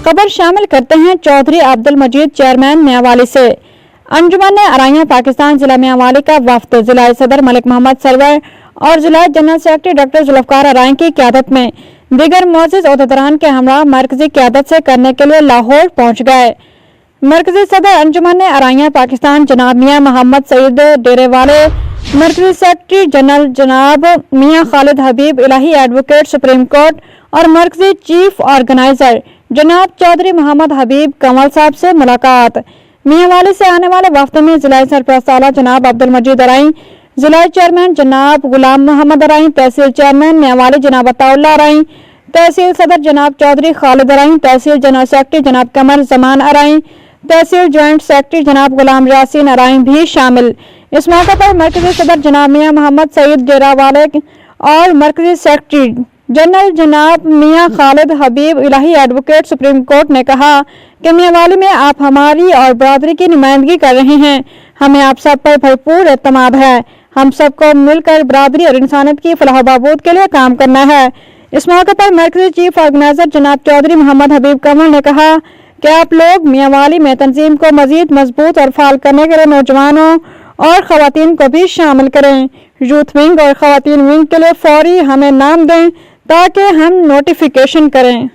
खबर शामिल करते हैं चौधरी अब्दुल मजीद चेयरमैन मियांवाली से। अंजुमन अराइयां पाकिस्तान जिला मियांवाली का वफ्द जिला सदर मलिक मोहम्मद सरवर और जिला जनरल सेक्रेटरी डॉक्टर जुल्फकार अराई की क़यादत में दीगर मोअज़्ज़िज़ ओहदेदारान के हमरा मरकजी क़यादत से करने के लिए लाहौर पहुँच गए। मरकजी सदर अंजुमन अराइयां पाकिस्तान जनाब मियाँ मोहम्मद सईद डेरेवाले, मरकजी सेक्रेटरी जनरल जनाब मियाँ खालिद हबीब इलाही एडवोकेट सुप्रीम कोर्ट और मरकजी चीफ ऑर्गेनाइजर जनाब चौधरी मोहम्मद हबीब कमल साहब से मुलाकात। मियांवाली से आने वाले वफ्द में जिला सरपरस्त आला जनाब अब्दुल मजीद अराई, जिला चेयरमैन जनाब गुलाम मोहम्मद अराई, तहसील चेयरमैन मियांवाली जनाब अताउल्लाह अराई, तहसील सदर जनाब चौधरी खालिद अराई, तहसील जनरल सेक्रेटरी जनाब कमर जमान अराई, तहसील ज्वाइंट सेक्रेटरी जनाब गुलाम यासीन अराई भी शामिल। इस मौके पर मरकजी सदर जनाब मियाँ मोहम्मद सईद डेरावाले और मरकजी सेक्रेटरी जनरल जनाब मियाँ खालिद हबीब इलाही एडवोकेट सुप्रीम कोर्ट ने कहा कि मियांवाली में आप हमारी और बरादरी की नुमाइंदगी कर रहे हैं। हमें आप सब पर भरपूर एतमाद है। हम सबको मिलकर बरादरी और इंसानियत की फलाह बहबूद के लिए काम करना है। इस मौके पर मरकजी चीफ ऑर्गेनाइजर जनाब चौधरी मोहम्मद हबीब कमल ने कहा कि आप लोग मियांवाली में तंजीम को मजीद मजबूत और फाल करने के लिए नौजवानों और खवातीन को भी शामिल करें। यूथ विंग और खवातीन विंग के लिए फौरी हमें नाम दें ताकि हम नोटिफिकेशन करें।